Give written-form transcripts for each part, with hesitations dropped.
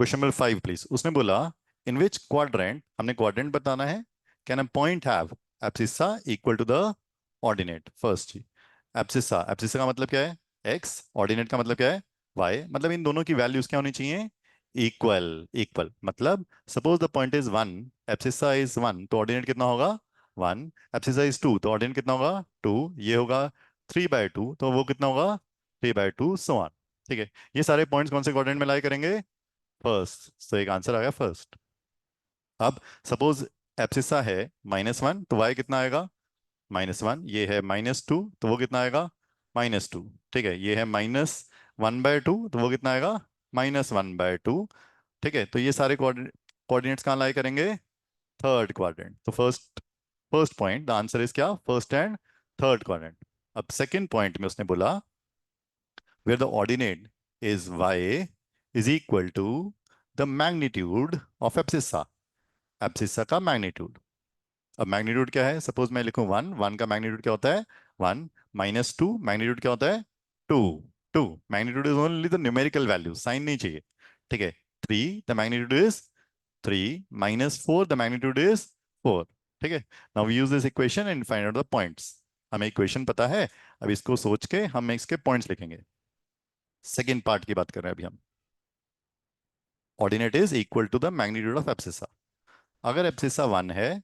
Question number 5 please. उसने बोला इन विच quadrant, हमने क्वाड्रेंट बताना है, can a point have abscissa equal to the ordinate. First जी, एब्सिस्सा, एब्सिस्सा का मतलब क्या है? एक्स। ऑर्डिनेट का मतलब क्या है? वाई। मतलब इन दोनों की वैल्यूज क्या होनी चाहिए? इक्वल। इक्वल मतलब suppose the point is one, abscissa is one, तो ऑर्डिनेट कितना होगा? वन। एब्सिस्सा इज टू, तो ऑर्डिनेट कितना होगा? टू। ये होगा 3/2, तो वो कितना होगा? 3/2, सो ऑन। ठीक है, ये सारे पॉइंट्स कौन से क्वाड्रेंट में लाई करेंगे? फर्स्ट। तो एक आंसर आ गया फर्स्ट। अब सपोज एब्सिस्सा है -1, तो वाई कितना आएगा? -1। ये है -2, तो वो कितना आएगा? -2। ठीक है, ये है -1/2, तो वो कितना आएगा? -1/2। ठीक है, तो ये सारे कोऑर्डिनेट्स कहाँ लाई करेंगे? Third quadrant. तो first first point, the answer is क्या? First and third quadrant. अब सेकंड पॉइंट में उसने बोला where the ordinate is y is equal to the magnitude of abscissa, abscissa का मैग्नीट्यूड। अब मैग्नीट्यूड क्या है? सपोज मैं लिखूं वन, वन का मैग्नीट्यूड क्या होता है? वन। -2 मैग्नीट्यूड क्या होता है? Two. Two magnitude is only the numerical value, sign नहीं चाहिए। ठीक है, three, the magnitude is three. -4, the magnitude is four. ठीक है, now we use this equation and find out the points. हमें इक्वेशन पता है, अब इसको सोच के हम इसके पॉइंट्स लिखेंगे। सेकेंड पार्ट की बात कर रहे हैं अभी हम। Ordinate is equal to the magnitude of abscissa. अगर एब्सिसा वन है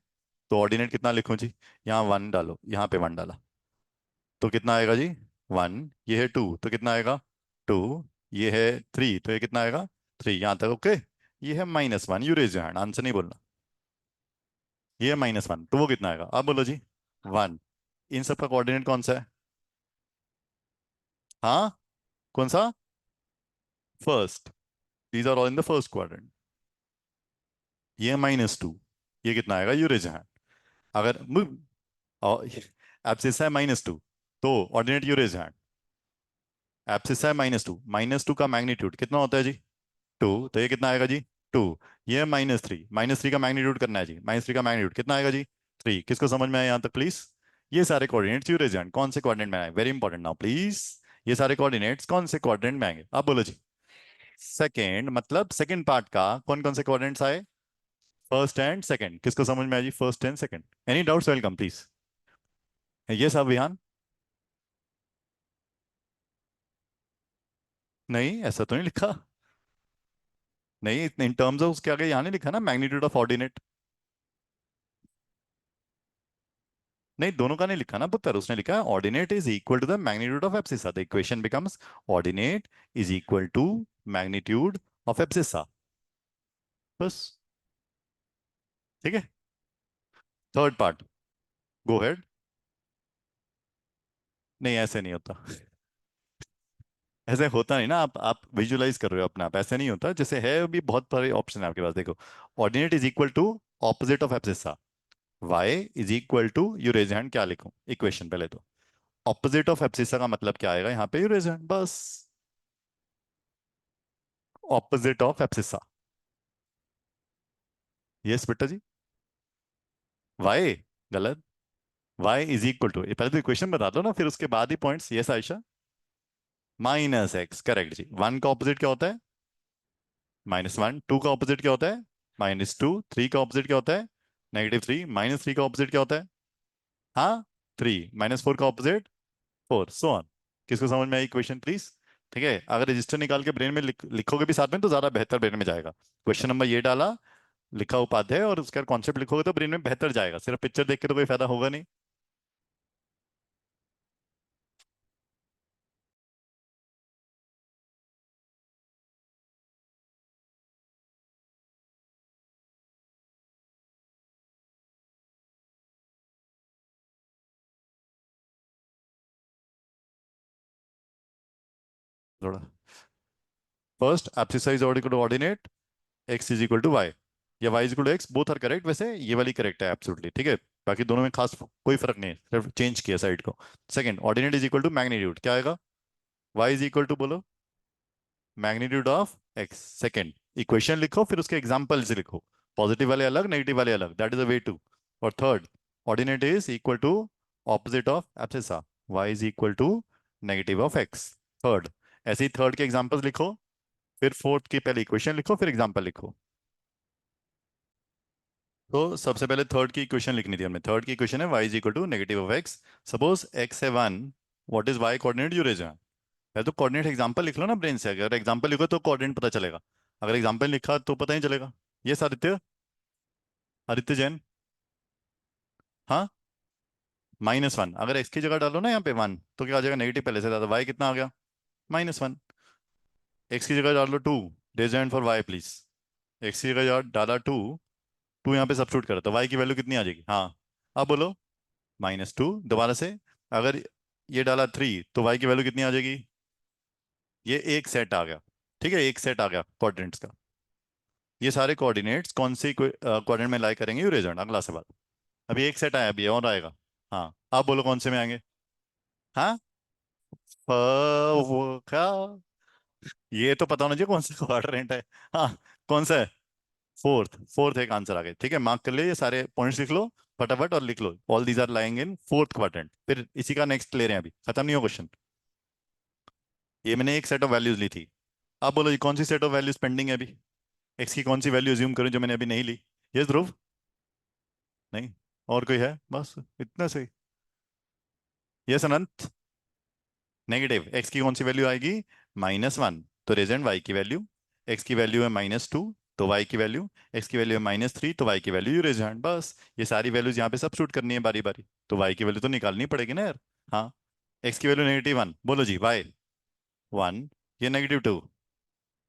तो ऑर्डिनेट कितना लिखूं जी? यहाँ वन डालो, यहाँ पे वन डाला, तो कितना आएगा जी? वन। ये है टू, तो कितना आएगा? टू। ये है थ्री, तो ये कितना आएगा? थ्री। यहाँ तक ओके। ये है -1, you raise your hand, answer नहीं बोलना। ये है -1, तो वो कितना आएगा? आप बोलो जी। वन। इन सब का कोऑर्डिनेट कौन सा है? हाँ, कौन सा? First. These are all in the first quadrant. ये है -2, ये कितना आएगा? You raise your hand. अगर एब्सिस है -2, तो ordinate you raise hand. Abscissa है -2, -2 का मैग्नीट्यूड कितना होता है जी? टू। तो ये कितना आएगा जी? टू। ये है -3, -3 का मैग्नीट्यूड करना है जी। -3 का मैग्नीट्यूड कितना आएगा जी? थ्री। किसको समझ में आया यहाँ तक प्लीज? ये सारे कोऑर्डिनेट्स यू रेज हैंड कौन से कोऑर्डिनेट में आए? Very important now please. ये सारे कोऑर्डिनेट्स कौन से कोऑर्डिनेट में आएंगे? आप बोलो जी। सेकेंड, मतलब सेकेंड पार्ट का कौन कौन से कोऑर्डिनेट्स आए? First and second. किसको समझ में आया जी? First and second. Any doubts? Welcome please. ये सब विहान? नहीं, ऐसा तो नहीं लिखा। नहीं, इन टर्म्स ऑफ उसके आगे यहाँ नहीं लिखा ना मैग्नीट्यूड ऑफ ऑर्डिनेट। नहीं, दोनों का नहीं लिखा ना पुत्र, उसने लिखा है ordinate is equal to the magnitude of abscissa. The equation becomes ordinate is equal to magnitude of abscissa. बस। ठीक है, थर्ड पार्ट, गो हेड। नहीं, ऐसे नहीं होता। ऐसे होता नहीं ना, आप विजुलाइज कर रहे हो अपना आप, ऐसे नहीं होता। जैसे है अभी बहुत सारे ऑप्शन है आपके पास, देखो। Ordinate is equal to opposite of abscissa. Y is equal to, you raise hand, क्या लिखूं इक्वेशन पहले तो? ऑपोजिट ऑफ एब्सिसा का मतलब क्या आएगा यहाँ पे? यू रेज हैंड, बस। Opposite of abscissa. यस बेटा जी। वाई गलत। वाई इज इक्वल टू, पहले तो इक्वेशन बता दो ना, फिर उसके बाद ही points. Yes Ayesha. -x, correct जी। वन का ऑपोजिट क्या होता है? -1। टू का ऑपोजिट क्या होता है? -2। थ्री का ऑपोजिट क्या होता है? -3। -3 का ऑपोजिट क्या होता है? हाँ, थ्री। -4 का ऑपोजिट फोर, सो ऑन। किसको समझ में आई इक्वेशन प्लीज? ठीक है, अगर रजिस्टर निकाल के ब्रेन में लिखोगे भी साथ में तो ज्यादा बेहतर ब्रेन में जाएगा। क्वेश्चन नंबर ये डाला, लिखा उपाध्याय, और उसका कॉन्सेप्ट लिखोगे तो ब्रेन में बेहतर जाएगा। सिर्फ पिक्चर देख के तो कोई फायदा होगा नहीं। थोड़ा, first abscissa is ordinate X is equal to Y, या Y is equal to X, both are correct. वैसे ये वाली करेक्ट है एब्सोल्युटली, ठीक है। बाकी दोनों में खास कोई फर्क नहीं है, सिर्फ चेंज किया साइड को। Second, ordinate is equal to magnitude, क्या आएगा? वाई इज इक्वल टू, बोलो, magnitude of x. Second, equation लिखो, फिर उसके एग्जांपल्स लिखो। पॉजिटिव वाले अलग, नेगेटिव वाले अलग, that is the way to. और third, ordinate is equal to opposite of abscissa, Y is equal to negative of X. Third, ऐसे ही थर्ड के एग्जांपल्स लिखो। फिर फोर्थ की पहले इक्वेशन लिखो, फिर एग्जांपल लिखो। तो सबसे पहले थर्ड की इक्वेशन लिखनी थी हमें। थर्ड की इक्वेशन है y is equal to negative of x. Suppose x है 1, what is y coordinate you raise. पहले तो कोऑर्डिनेट एग्जांपल लिख लो ना ब्रेन से। अगर एग्जांपल लिखो तो कोऑर्डिनेट पता चलेगा, अगर एग्जांपल लिखा तो पता नहीं चलेगा। यस आदित्य, आदित्य जैन। हाँ, -1। अगर x की जगह डालो ना यहाँ पे 1, तो क्या आ जाएगा, नेगेटिव पहले से था तो y कितना आ गया, -1। x की जगह डाल लो 2, raise hand for y please. x की जगह डाला 2, 2 यहाँ पे सब्स्टिट्यूट करो तो y की वैल्यू कितनी आ जाएगी। हाँ, अब बोलो, -2 दोबारा से। अगर ये डाला 3 तो y की वैल्यू कितनी आ जाएगी। ये एक सेट आ गया, ठीक है, एक सेट आ गया कोऑर्डिनेट्स का। ये सारे कोऑर्डिनेट्स कौन सी कोऑर्डिनेट में लाई करेंगे, यू रेजल्ट अगला सवाल। अभी एक सेट आया, अभी और आएगा। हाँ, आप बोलो कौन से में आएंगे। हाँ, वो क्या, ये तो पता होना चाहिए कौन सा क्वाड्रेंट है। हाँ, कौन सा है, फोर्थ। फोर्थ एक आंसर आ गया, ठीक है, मार्क कर ले, ये सारे पॉइंट्स लिख लो फटाफट और लिख लो, all these are lying in fourth quadrant. फिर इसी का नेक्स्ट ले रहे हैं, अभी खत्म नहीं हो क्वेश्चन। ये मैंने एक सेट ऑफ वैल्यूज ली थी। आप बोलो जी कौन सी सेट ऑफ वैल्यूज पेंडिंग है अभी। एक्स की कौन सी वैल्यू अज्यूम करूं जो मैंने अभी नहीं ली। यस ध्रुव। नहीं, और कोई है, बस इतना सही। यस अनंत। नेगेटिव एक्स की कौन सी वैल्यू आएगी, -1, तो रेजेंट वाई की वैल्यू। एक्स की वैल्यू है -2, तो वाई की वैल्यू। एक्स की वैल्यू है -3, तो वाई की वैल्यू यू रेजेंट। बस ये सारी वैल्यूज यहाँ पे सब्स्टिट्यूट करनी है बारी बारी, तो वाई की वैल्यू तो निकालनी पड़ेगी ना यार। हाँ, एक्स की वैल्यू -1, बोलो जी वाई 1, ये -2,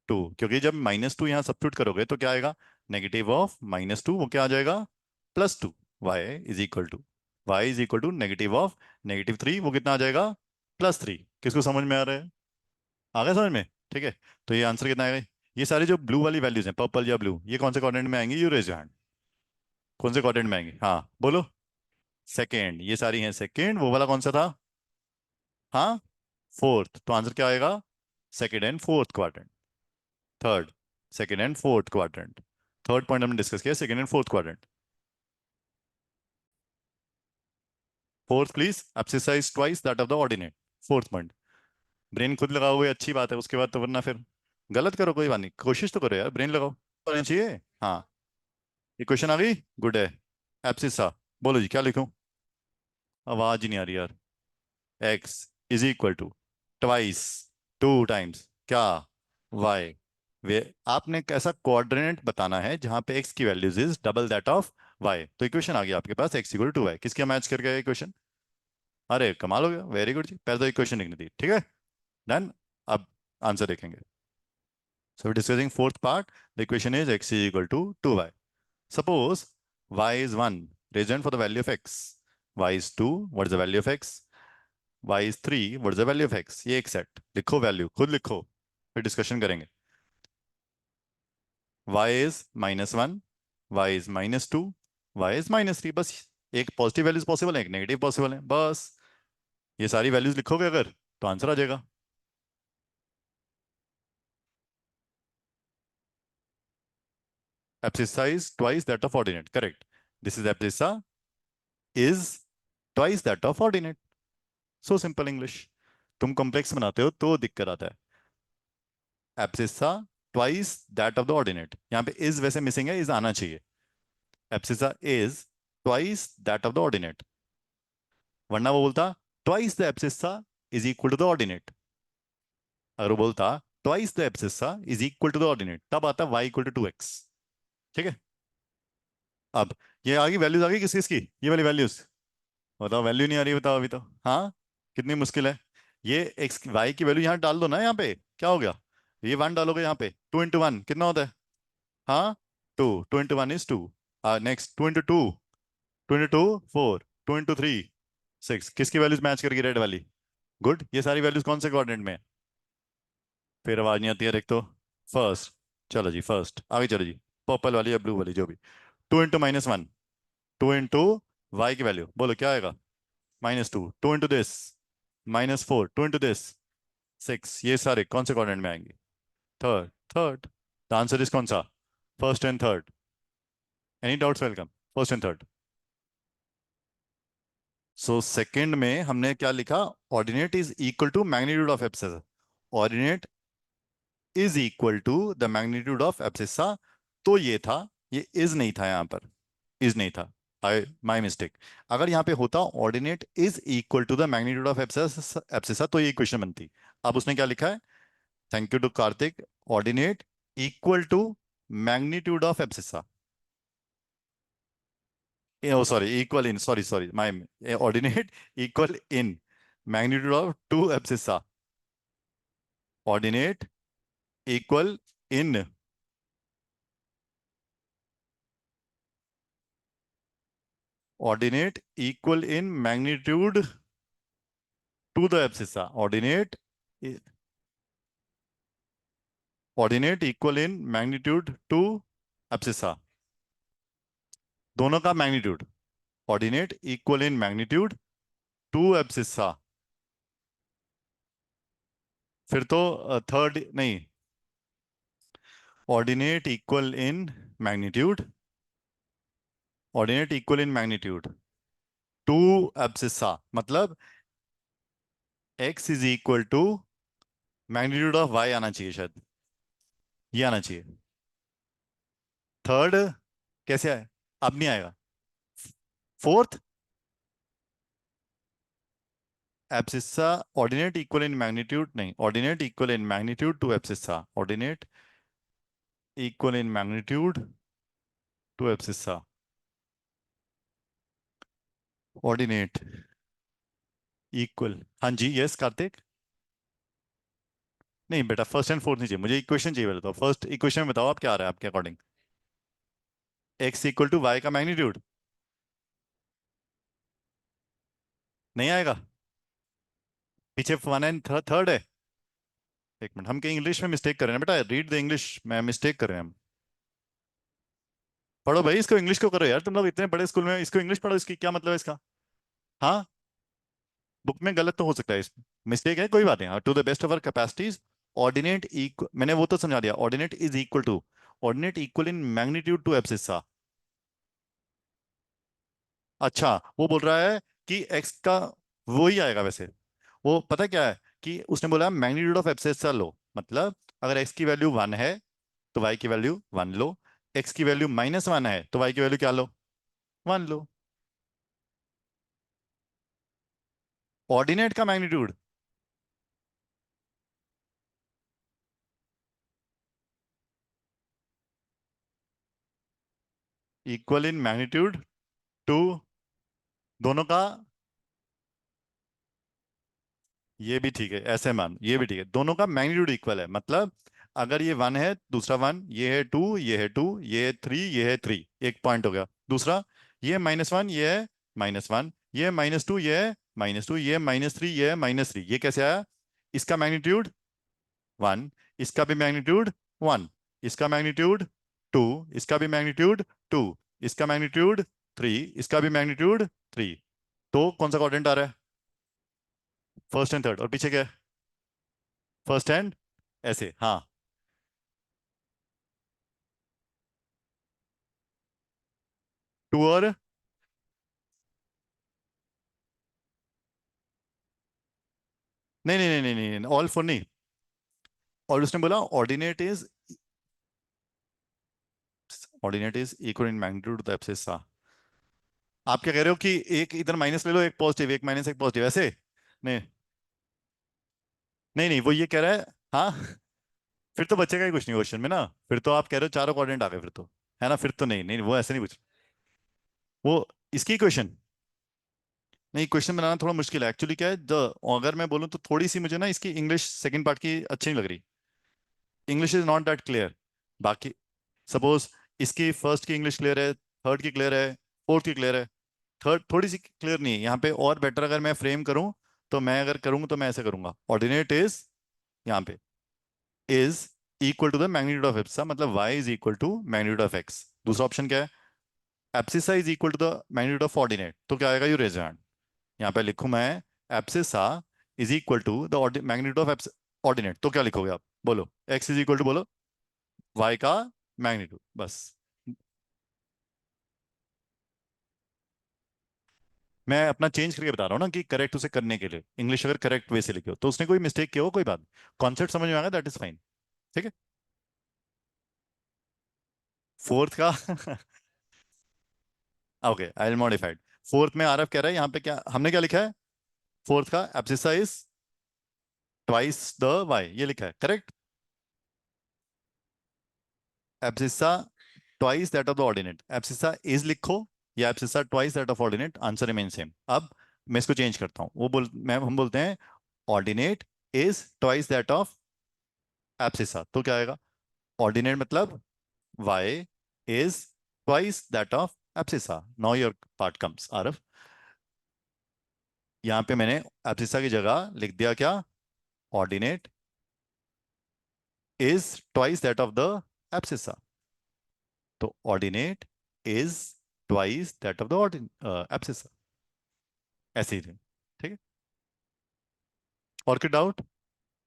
2, क्योंकि जब -2 यहाँ सब्स्टिट्यूट करोगे तो क्या आएगा, नेगेटिव ऑफ -2, वो क्या आ जाएगा, +2। Y is equal to negative of -3, वो कितना आ जाएगा, +3। किसको समझ में आ रहा है, आ गया समझ में, ठीक है। तो ये आंसर कितना आएगा। ये सारी जो ब्लू वाली वैल्यूज हैं, पर्पल या ब्लू, ये कौन से क्वाड्रेंट में आएंगी, यू रेज योर हैंड। कौन से क्वाड्रेंट में आएंगी, हाँ बोलो। सेकेंड, ये सारी हैं सेकेंड, वो वाला कौन सा था, हाँ फोर्थ। तो आंसर क्या आएगा, second and fourth quadrant. Third, second and fourth quadrant. Third point हमने डिस्कस किया, second and fourth quadrant. Fourth please exercise twice that of the ordinate. Fourth point, brain खुद लगाओ हुए अच्छी बात है, उसके बाद तो वरना फिर गलत करो, कोई बात नहीं, कोशिश तो करो यार, ब्रेन लगाओ, होना चाहिए। हाँ, ये क्वेश्चन आ गई, गुड है। एप्सिसा, बोलो जी क्या लिखूं, आवाज ही नहीं आ रही यार। X is equal to twice, 2 times क्या, वाई। वे आपने एक ऐसा कोऑर्डिनेट बताना है जहां पे एक्स की values is double that of y. तो इक्वेशन आ गया आपके पास, एक्स इक्वल टू वाई। किसके मैच कर गया इक्वेशन, अरे कमाल हो गया, वेरी गुड जी। पहले तो इक्वेशन लिखनी थी, ठीक है, डन। अब आंसर देखेंगे। So discussing fourth part, the equation is x is equal to 2y। Suppose y is 1, reason for the value of x. Y is 2, what is the value of x? Y is 3, what is the value of x? ये एक set लिखो, value खुद लिखो, फिर discussion करेंगे। Y is -1, y is -2, y is -3, बस एक positive values possible है, एक नेगेटिव पॉसिबल है, बस ये सारी वैल्यूज लिखोगे अगर तो आंसर आ जाएगा। Abscissa is twice that of ordinate, correct. This is abscissa is twice that of ordinate. So simple English. तुम कॉम्प्लेक्स बनाते हो तो दिक्कत आता है। Abscissa twice that of the ordinate, यहाँ पे इज वैसे मिसिंग है, इज आना चाहिए। Abscissa is twice that of the ordinate, वरना वो बोलता twice the abscissa is equal to the ordinate. अगर वो बोलता twice the abscissa is equal to the ordinate, तब आता y इक्वल टू 2x, ठीक है। अब ये आ गई वैल्यूज, आ गई किस किस की, ये वाली वैल्यूज। बताओ, वैल्यू नहीं आ रही, बताओ अभी तो। हाँ, कितनी मुश्किल है। ये एक्स वाई की वैल्यू यहाँ डाल दो ना, यहाँ पे क्या हो गया, ये 1 डालोगे यहाँ पे, 2 × 1 कितना होता है, हाँ 2, 2 × 1 इज 2। नेक्स्ट 2 × 2, 2 × 2 4, 2 × 3 6। किसकी वैल्यूज मैच करेगी, रेड वाली, गुड। ये सारी वैल्यूज कौन से कोऑर्डिनेट में है, फिर आवाज नहीं आती है, एक तो फर्स्ट। चलो जी फर्स्ट आगे चलो जी, पर्पल वाली या ब्लू वाली जो भी। 2 × -1, 2 × वाई की वैल्यू बोलो क्या आएगा, -2, 2 × दिस, -4, 2 × दिस 6। ये सारे कौन से कोऑर्डिनेट में आएंगे, third. Third, the answer is कौन सा, first and third. Any doubts, welcome, first and third. So second में हमने क्या लिखा, ordinate is equal to magnitude of abscissa. Ordinate is equal to the magnitude of abscissa. तो ये था, ये इज नहीं था यहाँ पर, इज नहीं था, आई माई मिस्टेक। अगर यहाँ पे होता ordinate is equal to the magnitude of abscissa abscissa, तो ये इक्वेशन बनती। अब उसने क्या लिखा है, thank you to Kartik, ordinate equal to magnitude of abscissa, oh sorry equal in, sorry sorry my, ordinate equal in magnitude of to abscissa, ordinate equal in, ordinate equal in magnitude to the abscissa, ordinate, ordinate equal in magnitude to abscissa, दोनों का magnitude, ordinate equal in magnitude to abscissa. फिर तो third नहीं, ordinate equal in magnitude, ordinate equal in magnitude to abscissa, मतलब x is equal to magnitude of y आना चाहिए शायद, ये आना चाहिए। थर्ड कैसे आए, अब नहीं आएगा। Fourth abscissa, ordinate equal in magnitude नहीं, ordinate equal in magnitude to abscissa, ordinate equal in magnitude to abscissa, ordinate equal, हाँ जी यस कार्तिक। नहीं बेटा, फर्स्ट एंड फोर्थ नहीं चाहिए मुझे, इक्वेशन चाहिए, बताओ फर्स्ट इक्वेशन में बताओ आप क्या आ रहा है आपके according. X equal to y का मैग्नीट्यूड नहीं आएगा, पीछे वन एंड थर्ड है। एक मिनट, हम कहीं इंग्लिश में मिस्टेक कर रहे हैं बेटा, रीड द इंग्लिश में मिस्टेक कर रहे हैं हम। पढ़ो भाई इसको, इंग्लिश को करो यार, तुम लोग इतने बड़े स्कूल में, इसको इंग्लिश पढ़ो, इसकी क्या मतलब है इसका। हाँ, बुक में गलत तो हो सकता है, इसमें मिस्टेक है, कोई बात नहीं, to the best of our capacities, ordinate equal, मैंने वो तो समझा दिया, ordinate is equal to, ordinate equal in magnitude to abscissa. अच्छा, वो बोल रहा है कि एक्स का वो ही आएगा वैसे, वो पता क्या है कि उसने बोला मैग्नीट्यूड ऑफ एब्सिसा लो, मतलब अगर एक्स की वैल्यू वन है तो वाई की वैल्यू वन लो, एक्स की वैल्यू माइनस वन है तो वाई की वैल्यू क्या लो, वन लो। ऑर्डिनेट का magnitude equal in magnitude to, दोनों का, ये भी ठीक है, ऐसे मान, ये भी ठीक है, दोनों का मैग्नीट्यूड इक्वल है, मतलब अगर ये वन है दूसरा वन, ये है टू, ये है टू, ये है थ्री, ये है थ्री, एक पॉइंट हो गया। दूसरा, ये माइनस वन, ये है माइनस वन, ये है माइनस टू, ये है माइनस टू, ये है माइनस थ्री, ये है माइनस थ्री, ये कैसे आया, इसका मैग्नीट्यूड वन, इसका भी मैग्नीट्यूड वन, इसका मैग्नीट्यूड टू, इसका भी मैग्नीट्यूड टू, इसका मैग्नीट्यूड थ्री, इसका भी मैग्नीट्यूड थ्री। तो कौन सा क्वाड्रेंट आ रहा है, फर्स्ट एंड थर्ड, और पीछे क्या है, फर्स्ट एंड, ऐसे हाँ। टू और, नहीं नहीं नहीं नहीं नहीं, ऑल फोर नहीं, और उसने बोला ordinate is equal in magnitude the abscess. आप क्या कह रहे हो कि एक इधर माइनस ले लो, एक पॉजिटिव, एक माइनस एक पॉजिटिव, ऐसे नहीं, नहीं नहीं वो ये कह रहा है, हाँ। फिर तो बचेगा ही कुछ नहीं क्वेश्चन में ना, फिर तो आप कह रहे हो चारों कोऑर्डिनेट आ गए फिर तो, है ना, फिर तो नहीं नहीं वो ऐसे नहीं पूछ, वो इसकी क्वेश्चन, नहीं क्वेश्चन बनाना थोड़ा मुश्किल है एक्चुअली, क्या है अगर मैं बोलूँ तो थोड़ी सी मुझे ना इसकी इंग्लिश सेकंड पार्ट की अच्छी नहीं लग रही, English is not that clear. बाकी सपोज इसकी फर्स्ट की इंग्लिश क्लियर है, थर्ड की क्लियर है, फोर्थ की क्लियर है, थर्ड थोड़ी सी क्लियर नहीं है, यहाँ पे और बेटर अगर मैं फ्रेम करूँ, तो मैं अगर करूँगा तो मैं ऐसे करूंगा, ऑर्डिनेट इज, यहाँ पे is equal to the magnitude of abscissa, मतलब y is equal to magnitude of x। दूसरा ऑप्शन क्या है, abscissa is equal to the magnitude of ordinate, तो क्या आएगा, यू रेज हैंड, यहाँ पे लिखूं मैं, abscissa is equal to the magnitude of ordinate, तो क्या लिखोगे आप, बोलो, x इज इक्वल टू, बोलो y का मैग्नीट्यूड, बस। मैं अपना चेंज करके बता रहा हूँ ना कि करेक्ट उसे करने के लिए, इंग्लिश अगर करेक्ट वे से लिखे हो तो उसने कोई मिस्टेक किया हो कोई बात, कॉन्सेप्ट समझ में आ गया, दैट इज फाइन। ठीक है। फोर्थ का ओके, आई मॉडिफाइड। फोर्थ में आरएफ कह रहा है यहाँ पे, क्या हमने क्या लिखा है? फोर्थ का abscissa is twice the y, ये लिखा है correct. Abscissa twice that of the ordinate, abscissa is लिखो या abscissa twice that of ordinate, answer remain same. अब मैं इसको चेंज करता हूँ, वो बोल मैं हम बोलते हैं ordinate is twice that of abscissa, तो क्या आएगा? ऑर्डिनेट मतलब y is twice that of abscissa. Now your part comes, आरफ। यहाँ पे मैंने abscissa की जगह लिख दिया क्या? Ordinate is twice that of the abscissa, तो ordinate is twice that of the abscissa, ऐसे ही थे। ठीक है, और क्या डाउट?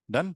डन।